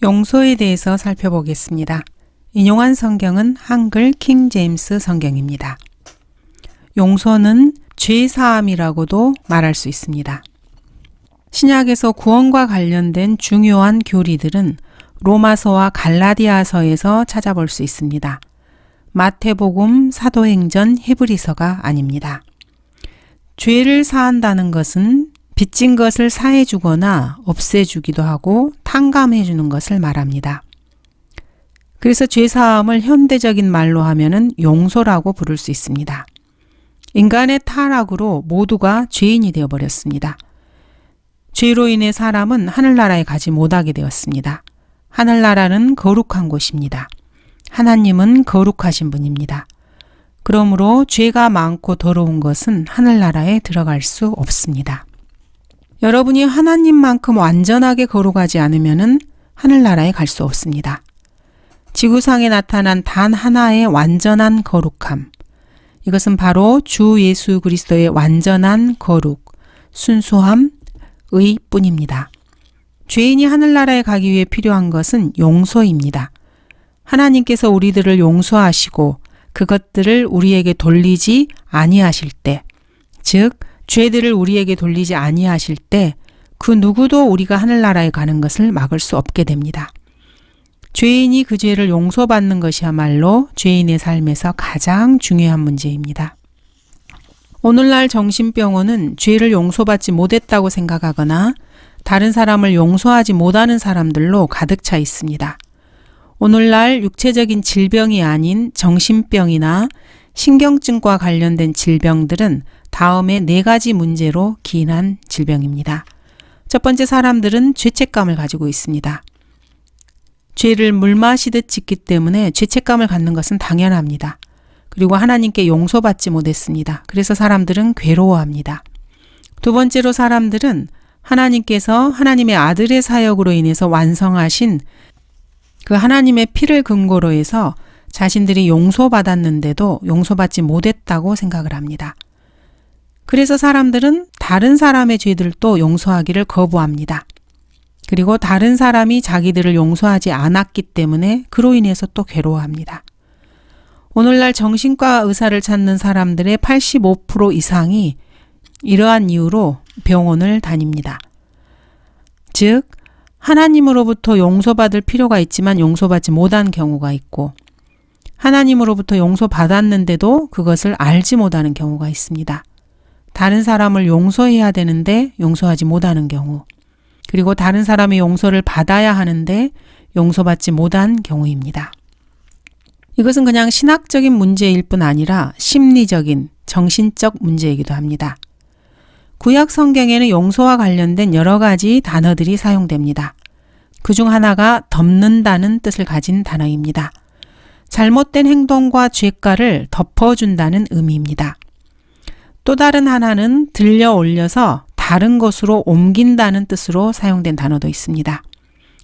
용서에 대해서 살펴보겠습니다. 인용한 성경은 한글 킹 제임스 성경입니다. 용서는 죄사함이라고도 말할 수 있습니다. 신약에서 구원과 관련된 중요한 교리들은 로마서와 갈라디아서에서 찾아볼 수 있습니다. 마태복음, 사도행전, 히브리서가 아닙니다. 죄를 사한다는 것은 빚진 것을 사해주거나 없애주기도 하고 탕감해주는 것을 말합니다. 그래서 죄사함을 현대적인 말로 하면은 용서라고 부를 수 있습니다. 인간의 타락으로 모두가 죄인이 되어버렸습니다. 죄로 인해 사람은 하늘나라에 가지 못하게 되었습니다. 하늘나라는 거룩한 곳입니다. 하나님은 거룩하신 분입니다. 그러므로 죄가 많고 더러운 것은 하늘나라에 들어갈 수 없습니다. 여러분이 하나님만큼 완전하게 거룩하지 않으면 하늘나라에 갈 수 없습니다. 지구상에 나타난 단 하나의 완전한 거룩함. 이것은 바로 주 예수 그리스도의 완전한 거룩, 순수함, 의 뿐입니다. 죄인이 하늘나라에 가기 위해 필요한 것은 용서입니다. 하나님께서 우리들을 용서하시고 그것들을 우리에게 돌리지 아니하실 때, 즉 죄들을 우리에게 돌리지 아니하실 때 그 누구도 우리가 하늘나라에 가는 것을 막을 수 없게 됩니다. 죄인이 그 죄를 용서받는 것이야말로 죄인의 삶에서 가장 중요한 문제입니다. 오늘날 정신병원은 죄를 용서받지 못했다고 생각하거나 다른 사람을 용서하지 못하는 사람들로 가득 차 있습니다. 오늘날 육체적인 질병이 아닌 정신병이나 신경증과 관련된 질병들은 다음에 4가지 문제로 기인한 질병입니다. 첫 번째, 사람들은 죄책감을 가지고 있습니다. 죄를 물 마시듯 짓기 때문에 죄책감을 갖는 것은 당연합니다. 그리고 하나님께 용서받지 못했습니다. 그래서 사람들은 괴로워합니다. 두 번째로, 사람들은 하나님께서 하나님의 아들의 사역으로 인해서 완성하신 그 하나님의 피를 근거로 해서 자신들이 용서받았는데도 용서받지 못했다고 생각을 합니다. 그래서 사람들은 다른 사람의 죄들도 용서하기를 거부합니다. 그리고 다른 사람이 자기들을 용서하지 않았기 때문에 그로 인해서 또 괴로워합니다. 오늘날 정신과 의사를 찾는 사람들의 85% 이상이 이러한 이유로 병원을 다닙니다. 즉, 하나님으로부터 용서받을 필요가 있지만 용서받지 못한 경우가 있고, 하나님으로부터 용서받았는데도 그것을 알지 못하는 경우가 있습니다. 다른 사람을 용서해야 되는데 용서하지 못하는 경우, 그리고 다른 사람의 용서를 받아야 하는데 용서받지 못한 경우입니다. 이것은 그냥 신학적인 문제일 뿐 아니라 심리적인, 정신적 문제이기도 합니다. 구약 성경에는 용서와 관련된 여러 가지 단어들이 사용됩니다. 그중 하나가 덮는다는 뜻을 가진 단어입니다. 잘못된 행동과 죄가를 덮어준다는 의미입니다. 또 다른 하나는 들려 올려서 다른 것으로 옮긴다는 뜻으로 사용된 단어도 있습니다.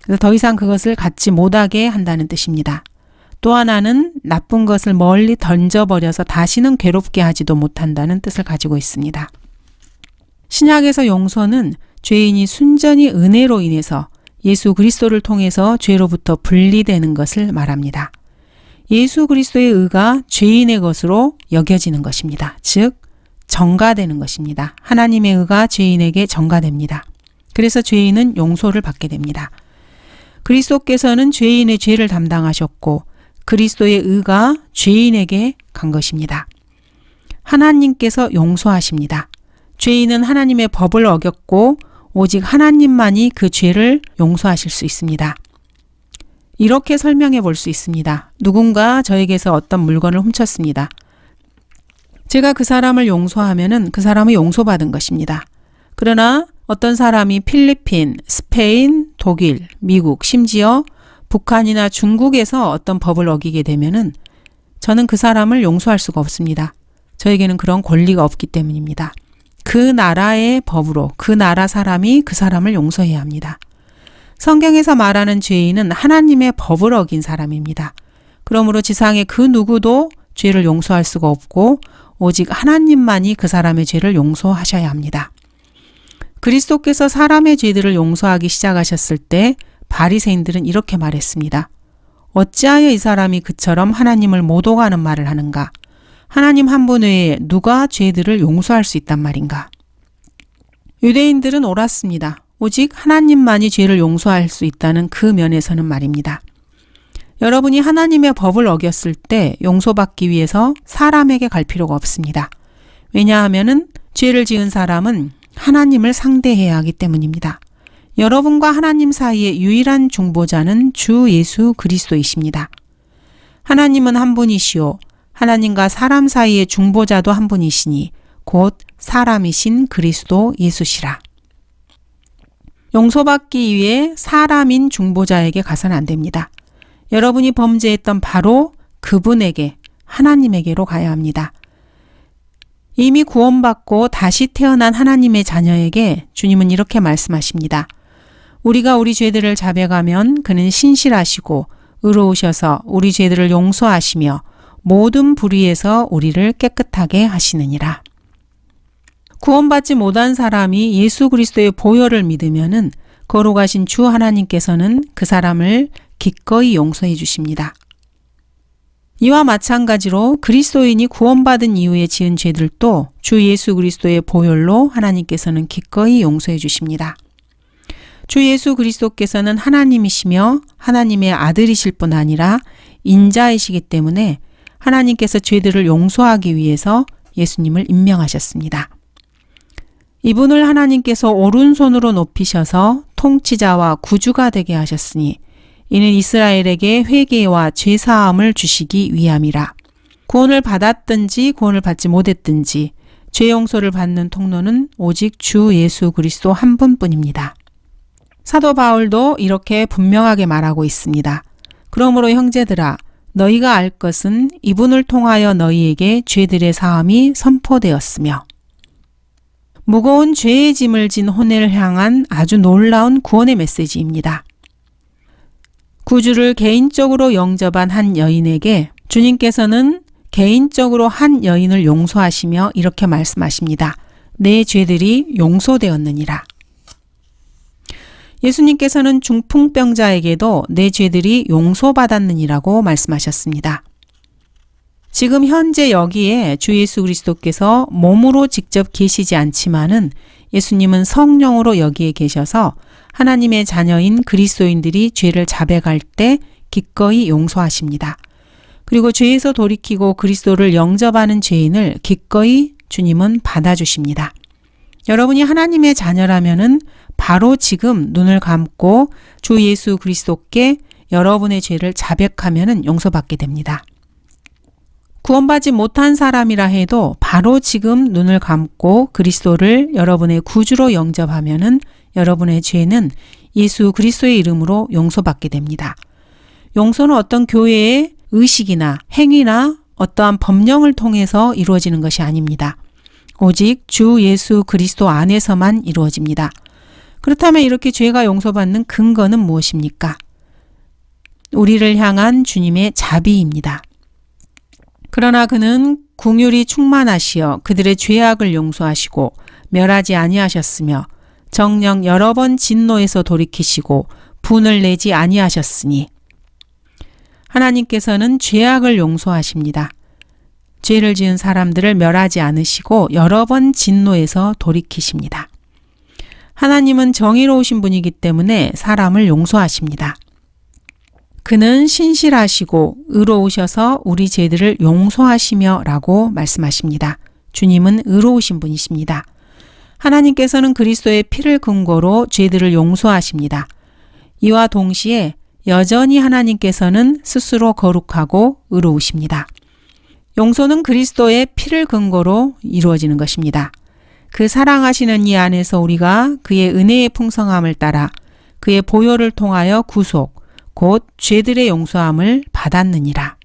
그래서 더 이상 그것을 갖지 못하게 한다는 뜻입니다. 또 하나는 나쁜 것을 멀리 던져버려서 다시는 괴롭게 하지도 못한다는 뜻을 가지고 있습니다. 신약에서 용서는 죄인이 순전히 은혜로 인해서 예수 그리스도를 통해서 죄로부터 분리되는 것을 말합니다. 예수 그리스도의 의가 죄인의 것으로 여겨지는 것입니다. 즉, 전가되는 것입니다. 하나님의 의가 죄인에게 전가됩니다. 그래서 죄인은 용서를 받게 됩니다. 그리스도께서는 죄인의 죄를 담당하셨고 그리스도의 의가 죄인에게 간 것입니다. 하나님께서 용서하십니다. 죄인은 하나님의 법을 어겼고 오직 하나님만이 그 죄를 용서하실 수 있습니다. 이렇게 설명해 볼 수 있습니다. 누군가 저에게서 어떤 물건을 훔쳤습니다. 제가 그 사람을 용서하면은 그 사람이 용서받은 것입니다. 그러나 어떤 사람이 필리핀, 스페인, 독일, 미국, 심지어 북한이나 중국에서 어떤 법을 어기게 되면은 저는 그 사람을 용서할 수가 없습니다. 저에게는 그런 권리가 없기 때문입니다. 그 나라의 법으로 그 나라 사람이 그 사람을 용서해야 합니다. 성경에서 말하는 죄인은 하나님의 법을 어긴 사람입니다. 그러므로 지상의 그 누구도 죄를 용서할 수가 없고 오직 하나님만이 그 사람의 죄를 용서하셔야 합니다. 그리스도께서 사람의 죄들을 용서하기 시작하셨을 때 바리새인들은 이렇게 말했습니다. 어찌하여 이 사람이 그처럼 하나님을 못 오가는 말을 하는가? 하나님 한 분 외에 누가 죄들을 용서할 수 있단 말인가? 유대인들은 옳았습니다. 오직 하나님만이 죄를 용서할 수 있다는 그 면에서는 말입니다. 여러분이 하나님의 법을 어겼을 때 용서받기 위해서 사람에게 갈 필요가 없습니다. 왜냐하면 죄를 지은 사람은 하나님을 상대해야 하기 때문입니다. 여러분과 하나님 사이의 유일한 중보자는 주 예수 그리스도이십니다. 하나님은 한 분이시오. 하나님과 사람 사이의 중보자도 한 분이시니 곧 사람이신 그리스도 예수시라. 용서받기 위해 사람인 중보자에게 가서는 안 됩니다. 여러분이 범죄했던 바로 그분에게, 하나님에게로 가야 합니다. 이미 구원받고 다시 태어난 하나님의 자녀에게 주님은 이렇게 말씀하십니다. 우리가 우리 죄들을 자백하면 그는 신실하시고 의로우셔서 우리 죄들을 용서하시며 모든 불의에서 우리를 깨끗하게 하시느니라. 구원받지 못한 사람이 예수 그리스도의 보혈을 믿으면은 거룩하신 주 하나님께서는 그 사람을 기꺼이 용서해 주십니다. 이와 마찬가지로 그리스도인이 구원받은 이후에 지은 죄들도 주 예수 그리스도의 보혈로 하나님께서는 기꺼이 용서해 주십니다. 주 예수 그리스도께서는 하나님이시며 하나님의 아들이실 뿐 아니라 인자이시기 때문에 하나님께서 죄들을 용서하기 위해서 예수님을 임명하셨습니다. 이분을 하나님께서 오른손으로 높이셔서 통치자와 구주가 되게 하셨으니 이는 이스라엘에게 회개와 죄사함을 주시기 위함이라. 구원을 받았든지 구원을 받지 못했든지 죄 용서를 받는 통로는 오직 주 예수 그리스도 한 분뿐입니다. 사도 바울도 이렇게 분명하게 말하고 있습니다. 그러므로 형제들아, 너희가 알 것은 이분을 통하여 너희에게 죄들의 사함이 선포되었으며 무거운 죄의 짐을 진 혼을 향한 아주 놀라운 구원의 메시지입니다. 구주를 개인적으로 영접한 한 여인에게 주님께서는 개인적으로 한 여인을 용서하시며 이렇게 말씀하십니다. 내 죄들이 용서되었느니라. 예수님께서는 중풍병자에게도 내 죄들이 용서받았느니라고 말씀하셨습니다. 지금 현재 여기에 주 예수 그리스도께서 몸으로 직접 계시지 않지만은 예수님은 성령으로 여기에 계셔서 하나님의 자녀인 그리스도인들이 죄를 자백할 때 기꺼이 용서하십니다. 그리고 죄에서 돌이키고 그리스도를 영접하는 죄인을 기꺼이 주님은 받아주십니다. 여러분이 하나님의 자녀라면은 바로 지금 눈을 감고 주 예수 그리스도께 여러분의 죄를 자백하면은 용서받게 됩니다. 구원받지 못한 사람이라 해도 바로 지금 눈을 감고 그리스도를 여러분의 구주로 영접하면은 여러분의 죄는 예수 그리스도의 이름으로 용서받게 됩니다. 용서는 어떤 교회의 의식이나 행위나 어떠한 법령을 통해서 이루어지는 것이 아닙니다. 오직 주 예수 그리스도 안에서만 이루어집니다. 그렇다면 이렇게 죄가 용서받는 근거는 무엇입니까? 우리를 향한 주님의 자비입니다. 그러나 그는 긍휼이 충만하시어 그들의 죄악을 용서하시고 멸하지 아니하셨으며 정녕 여러 번 진노에서 돌이키시고 분을 내지 아니하셨으니 하나님께서는 죄악을 용서하십니다. 죄를 지은 사람들을 멸하지 않으시고 여러 번 진노에서 돌이키십니다. 하나님은 정의로우신 분이기 때문에 사람을 용서하십니다. 그는 신실하시고 의로우셔서 우리 죄들을 용서하시며 라고 말씀하십니다. 주님은 의로우신 분이십니다. 하나님께서는 그리스도의 피를 근거로 죄들을 용서하십니다. 이와 동시에 여전히 하나님께서는 스스로 거룩하고 의로우십니다. 용서는 그리스도의 피를 근거로 이루어지는 것입니다. 그 사랑하시는 이 안에서 우리가 그의 은혜의 풍성함을 따라 그의 보혈을 통하여 구속, 곧 죄들의 용서함을 받았느니라.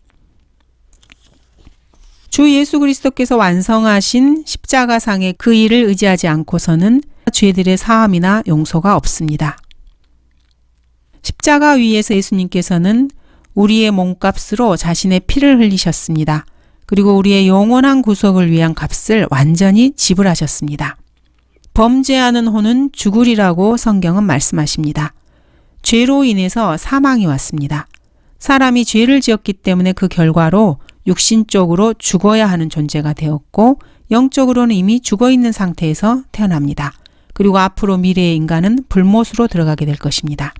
주 예수 그리스도께서 완성하신 십자가상의 그 일을 의지하지 않고서는 죄들의 사함이나 용서가 없습니다. 십자가 위에서 예수님께서는 우리의 몸값으로 자신의 피를 흘리셨습니다. 그리고 우리의 영원한 구속을 위한 값을 완전히 지불하셨습니다. 범죄하는 혼은 죽으리라고 성경은 말씀하십니다. 죄로 인해서 사망이 왔습니다. 사람이 죄를 지었기 때문에 그 결과로 육신적으로 죽어야 하는 존재가 되었고 영적으로는 이미 죽어 있는 상태에서 태어납니다. 그리고 앞으로 미래의 인간은 불못으로 들어가게 될 것입니다.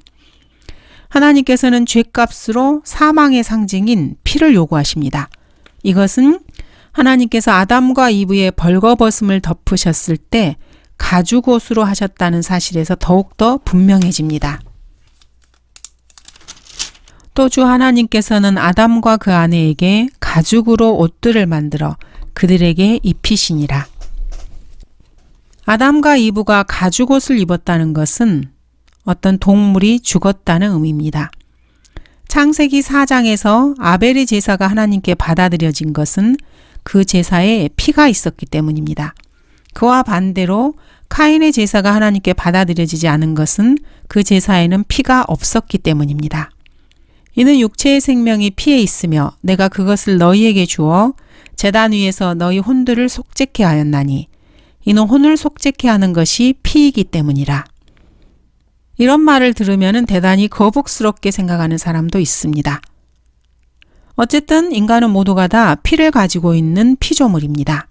하나님께서는 죄값으로 사망의 상징인 피를 요구하십니다. 이것은 하나님께서 아담과 이브의 벌거벗음을 덮으셨을 때 가죽옷으로 하셨다는 사실에서 더욱더 분명해집니다. 또 주 하나님께서는 아담과 그 아내에게 가죽으로 옷들을 만들어 그들에게 입히시니라. 아담과 이브가 가죽옷을 입었다는 것은 어떤 동물이 죽었다는 의미입니다. 창세기 4장에서 아벨의 제사가 하나님께 받아들여진 것은 그 제사에 피가 있었기 때문입니다. 그와 반대로 카인의 제사가 하나님께 받아들여지지 않은 것은 그 제사에는 피가 없었기 때문입니다. 이는 육체의 생명이 피에 있으며 내가 그것을 너희에게 주어 제단 위에서 너희 혼들을 속죄케 하였나니 이는 혼을 속죄케 하는 것이 피이기 때문이라. 이런 말을 들으면 대단히 거북스럽게 생각하는 사람도 있습니다. 어쨌든 인간은 모두가 다 피를 가지고 있는 피조물입니다.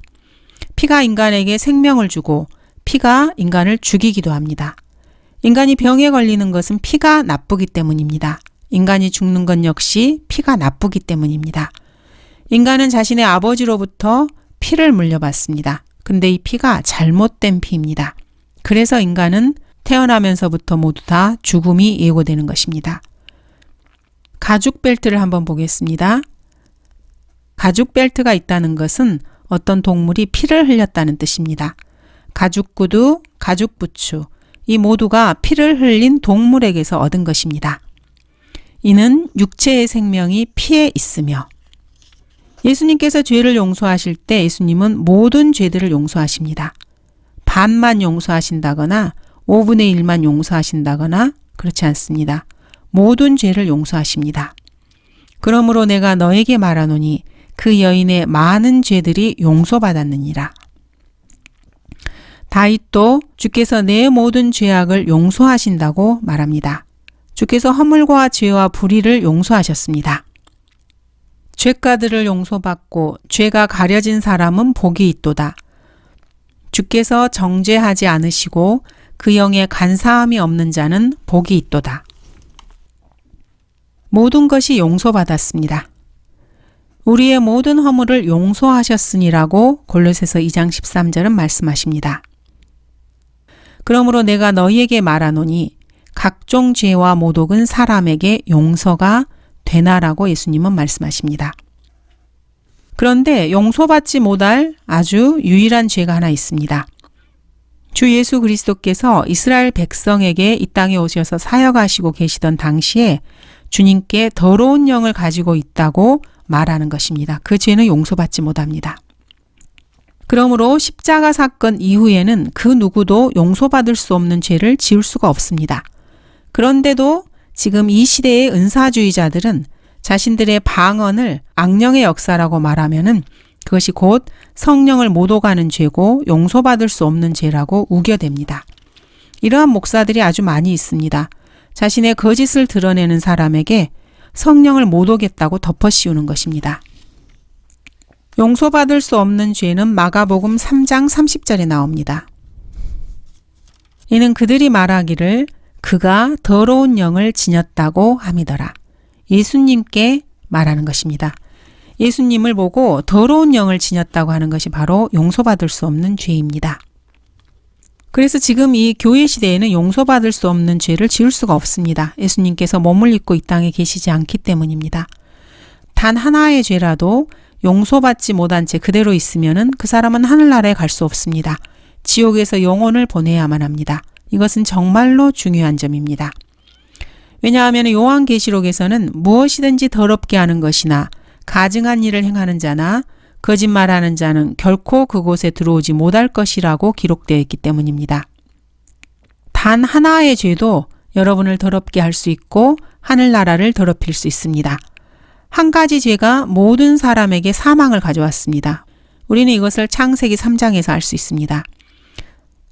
피가 인간에게 생명을 주고 피가 인간을 죽이기도 합니다. 인간이 병에 걸리는 것은 피가 나쁘기 때문입니다. 인간이 죽는 것 역시 피가 나쁘기 때문입니다. 인간은 자신의 아버지로부터 피를 물려받습니다. 근데 이 피가 잘못된 피입니다. 그래서 인간은 태어나면서부터 모두 다 죽음이 예고되는 것입니다. 가죽 벨트를 한번 보겠습니다. 가죽 벨트가 있다는 것은 어떤 동물이 피를 흘렸다는 뜻입니다. 가죽 구두, 가죽 부츠, 이 모두가 피를 흘린 동물에게서 얻은 것입니다. 이는 육체의 생명이 피에 있으며 예수님께서 죄를 용서하실 때 예수님은 모든 죄들을 용서하십니다. 반만 용서하신다거나 5분의 1만 용서하신다거나 그렇지 않습니다. 모든 죄를 용서하십니다. 그러므로 내가 너에게 말하노니 그 여인의 많은 죄들이 용서받았느니라. 다윗도 주께서 내 모든 죄악을 용서하신다고 말합니다. 주께서 허물과 죄와 불의를 용서하셨습니다. 죄가들을 용서받고 죄가 가려진 사람은 복이 있도다. 주께서 정죄하지 않으시고 그 영에 간사함이 없는 자는 복이 있도다. 모든 것이 용서받았습니다. 우리의 모든 허물을 용서하셨으니라고 골로새서 2장 13절은 말씀하십니다. 그러므로 내가 너희에게 말하노니 각종 죄와 모독은 사람에게 용서가 되나라고 예수님은 말씀하십니다. 그런데 용서받지 못할 아주 유일한 죄가 하나 있습니다. 주 예수 그리스도께서 이스라엘 백성에게 이 땅에 오셔서 사역하시고 계시던 당시에 주님께 더러운 영을 가지고 있다고 말하는 것입니다. 그 죄는 용서받지 못합니다. 그러므로 십자가 사건 이후에는 그 누구도 용서받을 수 없는 죄를 지을 수가 없습니다. 그런데도 지금 이 시대의 은사주의자들은 자신들의 방언을 악령의 역사라고 말하면은 그것이 곧 성령을 못 오가는 죄고 용서받을 수 없는 죄라고 우겨댑니다. 이러한 목사들이 아주 많이 있습니다. 자신의 거짓을 드러내는 사람에게 성령을 못 오겠다고 덮어씌우는 것입니다. 용서받을 수 없는 죄는 마가복음 3장 30절에 나옵니다. 이는 그들이 말하기를 그가 더러운 영을 지녔다고 함이더라. 예수님께 말하는 것입니다. 예수님을 보고 더러운 영을 지녔다고 하는 것이 바로 용서받을 수 없는 죄입니다. 그래서 지금 이 교회 시대에는 용서받을 수 없는 죄를 지을 수가 없습니다. 예수님께서 몸을 입고 이 땅에 계시지 않기 때문입니다. 단 하나의 죄라도 용서받지 못한 채 그대로 있으면은 그 사람은 하늘나라에 갈 수 없습니다. 지옥에서 영혼을 보내야만 합니다. 이것은 정말로 중요한 점입니다. 왜냐하면 요한계시록에서는 무엇이든지 더럽게 하는 것이나 가증한 일을 행하는 자나 거짓말하는 자는 결코 그곳에 들어오지 못할 것이라고 기록되어 있기 때문입니다. 단 하나의 죄도 여러분을 더럽게 할 수 있고 하늘나라를 더럽힐 수 있습니다. 한 가지 죄가 모든 사람에게 사망을 가져왔습니다. 우리는 이것을 창세기 3장에서 알 수 있습니다.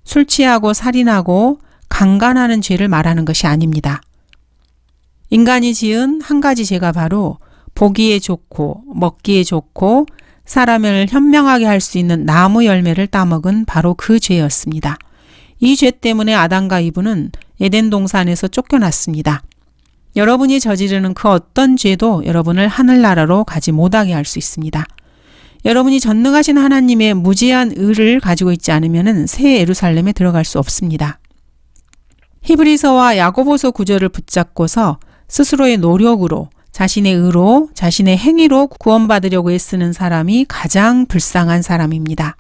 술 취하고 살인하고 강간하는 죄를 말하는 것이 아닙니다. 인간이 지은 한 가지 죄가 바로 보기에 좋고 먹기에 좋고 사람을 현명하게 할 수 있는 나무 열매를 따먹은 바로 그 죄였습니다. 이 죄 때문에 아담과 이브는 에덴 동산에서 쫓겨났습니다. 여러분이 저지르는 그 어떤 죄도 여러분을 하늘나라로 가지 못하게 할 수 있습니다. 여러분이 전능하신 하나님의 무제한 의를 가지고 있지 않으면 새 예루살렘에 들어갈 수 없습니다. 히브리서와 야고보서 구절을 붙잡고서 스스로의 노력으로 자신의 의로 자신의 행위로 구원받으려고 애쓰는 사람이 가장 불쌍한 사람입니다.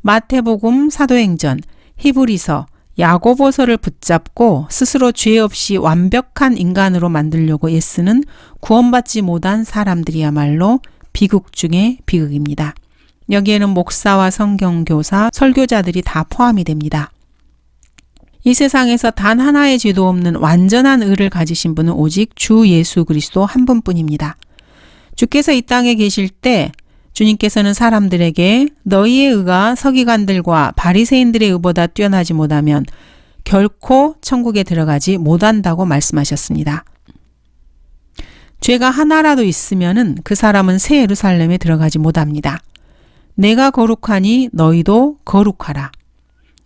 마태복음, 사도행전, 히브리서, 야고보서를 붙잡고 스스로 죄 없이 완벽한 인간으로 만들려고 애쓰는 구원받지 못한 사람들이야말로 비극 중에 비극입니다. 여기에는 목사와 성경교사, 설교자들이 다 포함이 됩니다. 이 세상에서 단 하나의 죄도 없는 완전한 의를 가지신 분은 오직 주 예수 그리스도 한 분뿐입니다. 주께서 이 땅에 계실 때 주님께서는 사람들에게 너희의 의가 서기관들과 바리새인들의 의보다 뛰어나지 못하면 결코 천국에 들어가지 못한다고 말씀하셨습니다. 죄가 하나라도 있으면 그 사람은 새 예루살렘에 들어가지 못합니다. 내가 거룩하니 너희도 거룩하라.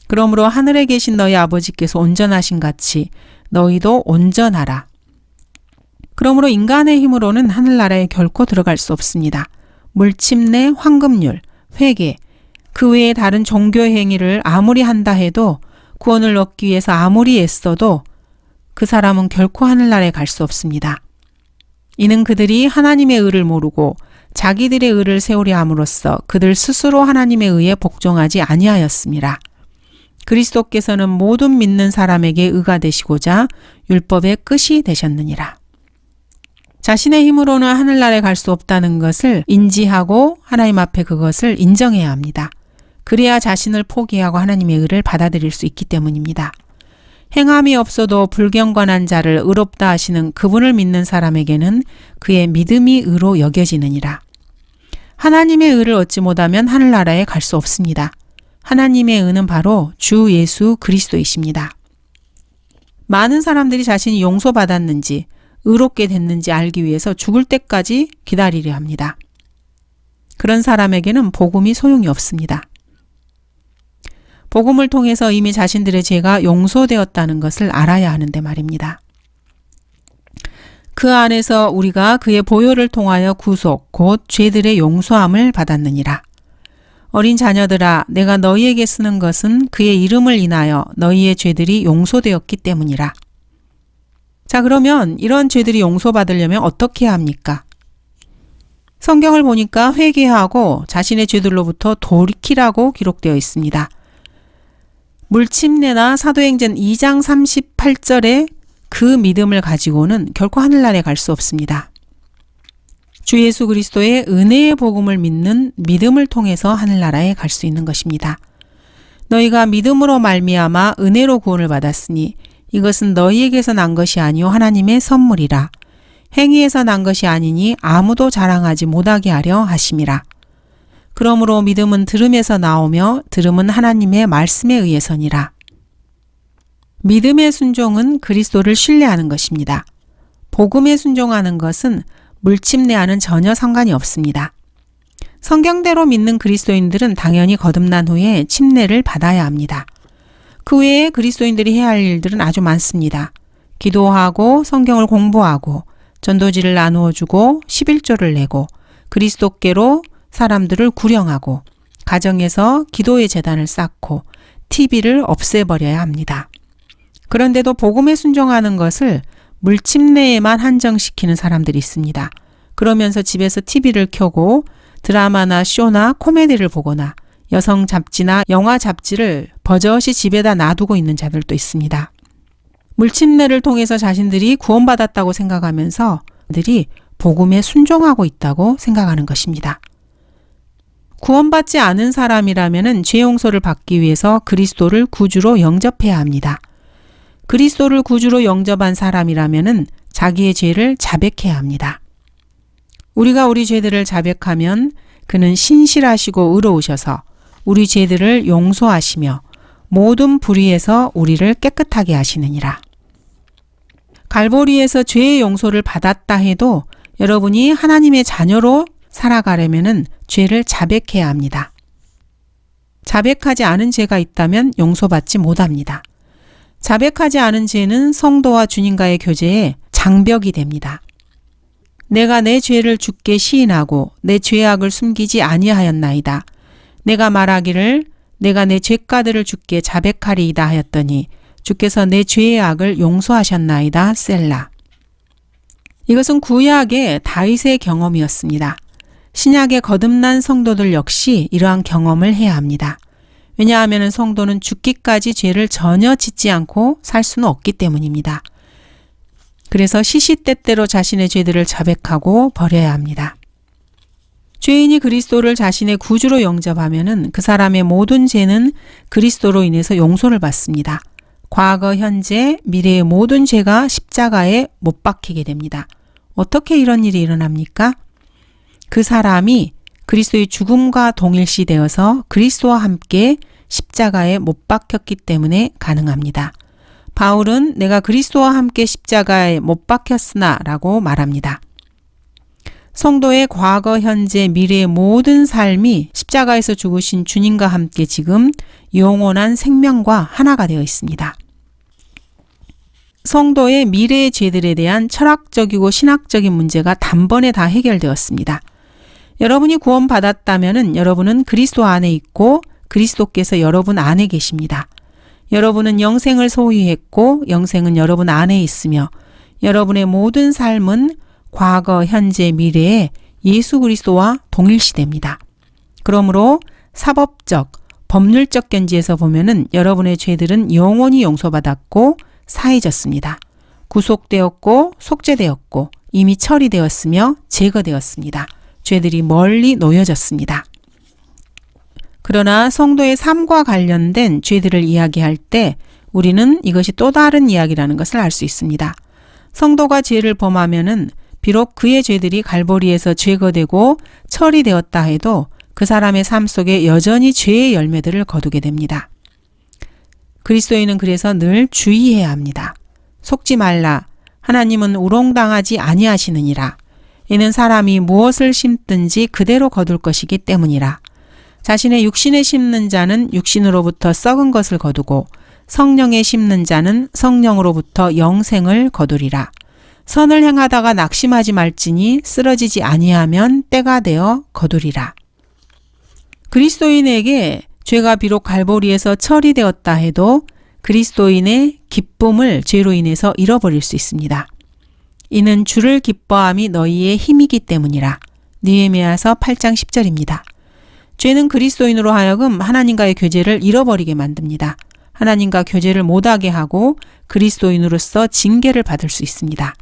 그러므로 하늘에 계신 너희 아버지께서 온전하신 같이 너희도 온전하라. 그러므로 인간의 힘으로는 하늘나라에 결코 들어갈 수 없습니다. 물침내, 황금률, 회개, 그 외에 다른 종교 행위를 아무리 한다 해도 구원을 얻기 위해서 아무리 애써도 그 사람은 결코 하늘나라에 갈 수 없습니다. 이는 그들이 하나님의 의를 모르고 자기들의 의를 세우려 함으로써 그들 스스로 하나님의 의에 복종하지 아니하였습니다. 그리스도께서는 모든 믿는 사람에게 의가 되시고자 율법의 끝이 되셨느니라. 자신의 힘으로는 하늘나라에 갈 수 없다는 것을 인지하고 하나님 앞에 그것을 인정해야 합니다. 그래야 자신을 포기하고 하나님의 의를 받아들일 수 있기 때문입니다. 행함이 없어도 불경건한 자를 의롭다 하시는 그분을 믿는 사람에게는 그의 믿음이 의로 여겨지느니라. 하나님의 의를 얻지 못하면 하늘나라에 갈 수 없습니다. 하나님의 의는 바로 주 예수 그리스도이십니다. 많은 사람들이 자신이 용서받았는지 의롭게 됐는지 알기 위해서 죽을 때까지 기다리려 합니다. 그런 사람에게는 복음이 소용이 없습니다. 복음을 통해서 이미 자신들의 죄가 용서되었다는 것을 알아야 하는데 말입니다. 그 안에서 우리가 그의 보혈을 통하여 구속, 곧 죄들의 용서함을 받았느니라. 어린 자녀들아, 내가 너희에게 쓰는 것은 그의 이름을 인하여 너희의 죄들이 용서되었기 때문이라. 자, 그러면 이런 죄들이 용서받으려면 어떻게 해야 합니까? 성경을 보니까 회개하고 자신의 죄들로부터 돌이키라고 기록되어 있습니다. 물침내나 사도행전 2장 38절에 그 믿음을 가지고는 결코 하늘나라에 갈 수 없습니다. 주 예수 그리스도의 은혜의 복음을 믿는 믿음을 통해서 하늘나라에 갈 수 있는 것입니다. 너희가 믿음으로 말미암아 은혜로 구원을 받았으니 이것은 너희에게서 난 것이 아니요 하나님의 선물이라. 행위에서 난 것이 아니니 아무도 자랑하지 못하게 하려 하심이라. 그러므로 믿음은 들음에서 나오며 들음은 하나님의 말씀에 의해서니라. 믿음의 순종은 그리스도를 신뢰하는 것입니다. 복음에 순종하는 것은 물침내와는 전혀 상관이 없습니다. 성경대로 믿는 그리스도인들은 당연히 거듭난 후에 침례를 받아야 합니다. 그 외에 그리스도인들이 해야 할 일들은 아주 많습니다. 기도하고 성경을 공부하고 전도지를 나누어주고 11조를 내고 그리스도께로 사람들을 구령하고 가정에서 기도의 제단을 쌓고 TV를 없애버려야 합니다. 그런데도 복음에 순종하는 것을 물침내에만 한정시키는 사람들이 있습니다. 그러면서 집에서 TV를 켜고 드라마나 쇼나 코미디를 보거나 여성 잡지나 영화 잡지를 버젓이 집에다 놔두고 있는 자들도 있습니다. 물침내를 통해서 자신들이 구원받았다고 생각하면서 그들이 복음에 순종하고 있다고 생각하는 것입니다. 구원받지 않은 사람이라면 죄 용서를 받기 위해서 그리스도를 구주로 영접해야 합니다. 그리스도를 구주로 영접한 사람이라면 자기의 죄를 자백해야 합니다. 우리가 우리 죄들을 자백하면 그는 신실하시고 의로우셔서 우리 죄들을 용서하시며 모든 불의에서 우리를 깨끗하게 하시느니라. 갈보리에서 죄의 용서를 받았다 해도 여러분이 하나님의 자녀로 살아가려면 죄를 자백해야 합니다. 자백하지 않은 죄가 있다면 용서받지 못합니다. 자백하지 않은 죄는 성도와 주님과의 교제에 장벽이 됩니다. 내가 내 죄를 주께 시인하고 내 죄악을 숨기지 아니하였나이다. 내가 말하기를 내가 내 죄가들을 주께 자백하리이다 하였더니 주께서 내 죄의 악을 용서하셨나이다. 셀라. 이것은 구약의 다윗의 경험이었습니다. 신약의 거듭난 성도들 역시 이러한 경험을 해야 합니다. 왜냐하면 성도는 죽기까지 죄를 전혀 짓지 않고 살 수는 없기 때문입니다. 그래서 시시때때로 자신의 죄들을 자백하고 버려야 합니다. 죄인이 그리스도를 자신의 구주로 영접하면 그 사람의 모든 죄는 그리스도로 인해서 용서를 받습니다. 과거, 현재, 미래의 모든 죄가 십자가에 못 박히게 됩니다. 어떻게 이런 일이 일어납니까? 그 사람이 그리스도의 죽음과 동일시되어서 그리스도와 함께 십자가에 못 박혔기 때문에 가능합니다. 바울은 내가 그리스도와 함께 십자가에 못 박혔으나 라고 말합니다. 성도의 과거, 현재, 미래의 모든 삶이 십자가에서 죽으신 주님과 함께 지금 영원한 생명과 하나가 되어 있습니다. 성도의 미래의 죄들에 대한 철학적이고 신학적인 문제가 단번에 다 해결되었습니다. 여러분이 구원받았다면 여러분은 그리스도 안에 있고 그리스도께서 여러분 안에 계십니다. 여러분은 영생을 소유했고 영생은 여러분 안에 있으며 여러분의 모든 삶은 과거, 현재, 미래에 예수 그리스도와 동일시됩니다. 그러므로 사법적, 법률적 견지에서 보면은 여러분의 죄들은 영원히 용서받았고 사해졌습니다. 구속되었고 속죄되었고 이미 처리되었으며 제거되었습니다. 죄들이 멀리 놓여졌습니다. 그러나 성도의 삶과 관련된 죄들을 이야기할 때 우리는 이것이 또 다른 이야기라는 것을 알 수 있습니다. 성도가 죄를 범하면은 비록 그의 죄들이 갈보리에서 제거되고 처리되었다 해도 그 사람의 삶 속에 여전히 죄의 열매들을 거두게 됩니다. 그리스도인은 그래서 늘 주의해야 합니다. 속지 말라. 하나님은 우롱당하지 아니하시느니라. 이는 사람이 무엇을 심든지 그대로 거둘 것이기 때문이라. 자신의 육신에 심는 자는 육신으로부터 썩은 것을 거두고 성령에 심는 자는 성령으로부터 영생을 거두리라. 선을 행하다가 낙심하지 말지니 쓰러지지 아니하면 때가 되어 거두리라. 그리스도인에게 죄가 비록 갈보리에서 처리되었다 해도 그리스도인의 기쁨을 죄로 인해서 잃어버릴 수 있습니다. 이는 주를 기뻐함이 너희의 힘이기 때문이라. 느헤미야서 8장 10절입니다. 죄는 그리스도인으로 하여금 하나님과의 교제를 잃어버리게 만듭니다. 하나님과 교제를 못하게 하고 그리스도인으로서 징계를 받을 수 있습니다.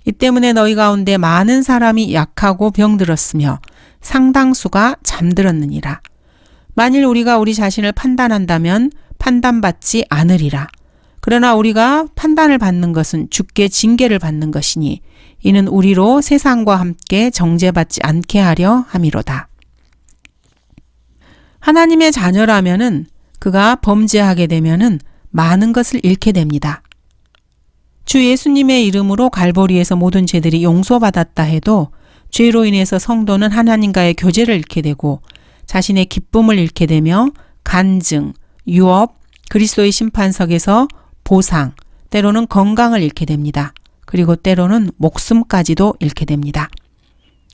이 때문에 너희 가운데 많은 사람이 약하고 병들었으며 상당수가 잠들었느니라. 만일 우리가 우리 자신을 판단한다면 판단받지 않으리라. 그러나 우리가 판단을 받는 것은 주께 징계를 받는 것이니 이는 우리로 세상과 함께 정죄받지 않게 하려 함이로다. 하나님의 자녀라면은 그가 범죄하게 되면은 많은 것을 잃게 됩니다. 주 예수님의 이름으로 갈보리에서 모든 죄들이 용서받았다 해도 죄로 인해서 성도는 하나님과의 교제를 잃게 되고 자신의 기쁨을 잃게 되며 간증, 유업, 그리스도의 심판석에서 보상, 때로는 건강을 잃게 됩니다. 그리고 때로는 목숨까지도 잃게 됩니다.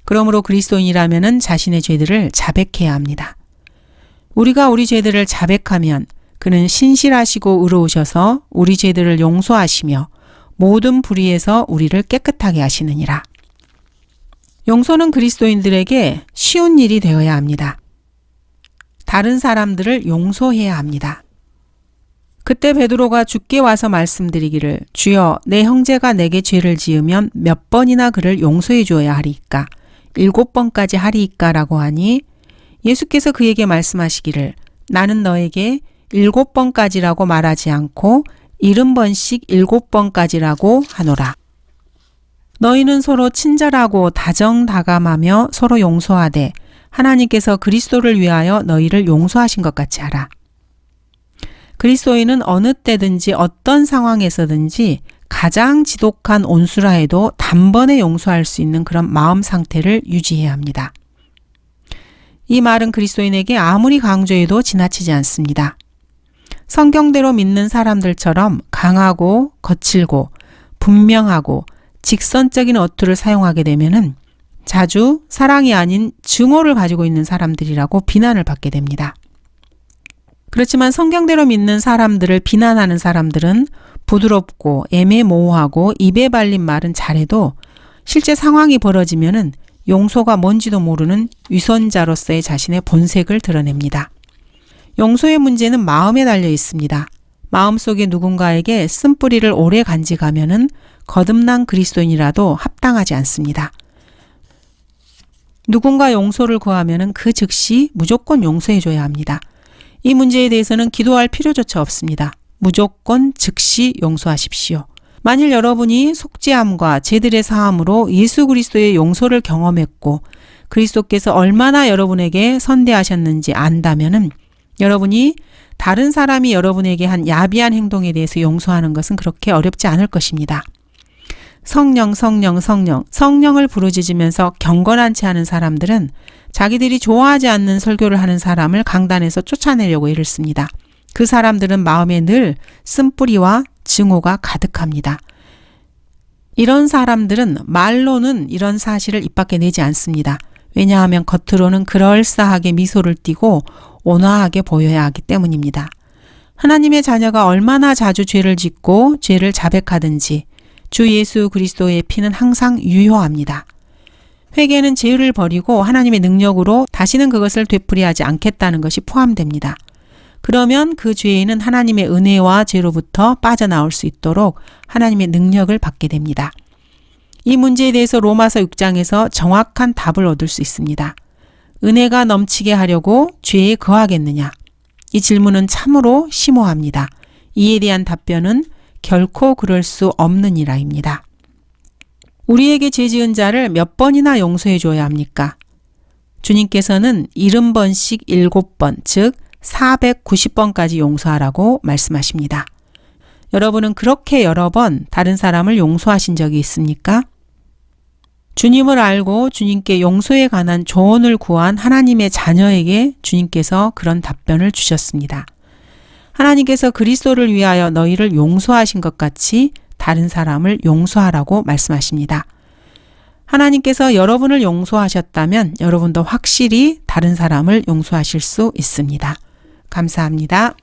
그러므로 그리스도인이라면은 자신의 죄들을 자백해야 합니다. 우리가 우리 죄들을 자백하면 그는 신실하시고 의로우셔서 우리 죄들을 용서하시며 모든 불의에서 우리를 깨끗하게 하시느니라. 용서는 그리스도인들에게 쉬운 일이 되어야 합니다. 다른 사람들을 용서해야 합니다. 그때 베드로가 주께 와서 말씀드리기를 주여 내 형제가 내게 죄를 지으면 몇 번이나 그를 용서해 주어야 하리이까 7번까지 하리이까 라고 하니 예수께서 그에게 말씀하시기를 나는 너에게 7번까지라고 말하지 않고 70번씩 7번까지라고 하노라. 너희는 서로 친절하고 다정다감하며 서로 용서하되 하나님께서 그리스도를 위하여 너희를 용서하신 것 같이 하라. 그리스도인은 어느 때든지 어떤 상황에서든지 가장 지독한 온수라 해도 단번에 용서할 수 있는 그런 마음 상태를 유지해야 합니다. 이 말은 그리스도인에게 아무리 강조해도 지나치지 않습니다. 성경대로 믿는 사람들처럼 강하고 거칠고 분명하고 직선적인 어투를 사용하게 되면은 자주 사랑이 아닌 증오를 가지고 있는 사람들이라고 비난을 받게 됩니다. 그렇지만 성경대로 믿는 사람들을 비난하는 사람들은 부드럽고 애매모호하고 입에 발린 말은 잘해도 실제 상황이 벌어지면은 용서가 뭔지도 모르는 위선자로서의 자신의 본색을 드러냅니다. 용서의 문제는 마음에 달려 있습니다. 마음속에 누군가에게 쓴뿌리를 오래 간직하면은 거듭난 그리스도인이라도 합당하지 않습니다. 누군가 용서를 구하면은 그 즉시 무조건 용서해줘야 합니다. 이 문제에 대해서는 기도할 필요조차 없습니다. 무조건 즉시 용서하십시오. 만일 여러분이 속죄함과 제들의 사함으로 예수 그리스도의 용서를 경험했고 그리스도께서 얼마나 여러분에게 선대하셨는지 안다면은 여러분이 다른 사람이 여러분에게 한 야비한 행동에 대해서 용서하는 것은 그렇게 어렵지 않을 것입니다. 성령을 부르짖으면서 경건한 채 하는 사람들은 자기들이 좋아하지 않는 설교를 하는 사람을 강단에서 쫓아내려고 애를 씁니다. 그 사람들은 마음에 늘 쓴뿌리와 증오가 가득합니다. 이런 사람들은 말로는 이런 사실을 입 밖에 내지 않습니다. 왜냐하면 겉으로는 그럴싸하게 미소를 띠고 온화하게 보여야 하기 때문입니다. 하나님의 자녀가 얼마나 자주 죄를 짓고 죄를 자백하든지 주 예수 그리스도의 피는 항상 유효합니다. 회개는 죄를 버리고 하나님의 능력으로 다시는 그것을 되풀이하지 않겠다는 것이 포함됩니다. 그러면 그 죄인은 하나님의 은혜와 죄로부터 빠져나올 수 있도록 하나님의 능력을 받게 됩니다. 이 문제에 대해서 로마서 6장에서 정확한 답을 얻을 수 있습니다. 은혜가 넘치게 하려고 죄에 거하겠느냐? 이 질문은 참으로 심오합니다. 이에 대한 답변은 결코 그럴 수 없느니라입니다. 우리에게 죄 지은 자를 몇 번이나 용서해 줘야 합니까? 주님께서는 70번씩 7번, 즉 490번까지 용서하라고 말씀하십니다. 여러분은 그렇게 여러 번 다른 사람을 용서하신 적이 있습니까? 주님을 알고 주님께 용서에 관한 조언을 구한 하나님의 자녀에게 주님께서 그런 답변을 주셨습니다. 하나님께서 그리스도를 위하여 너희를 용서하신 것 같이 다른 사람을 용서하라고 말씀하십니다. 하나님께서 여러분을 용서하셨다면 여러분도 확실히 다른 사람을 용서하실 수 있습니다. 감사합니다.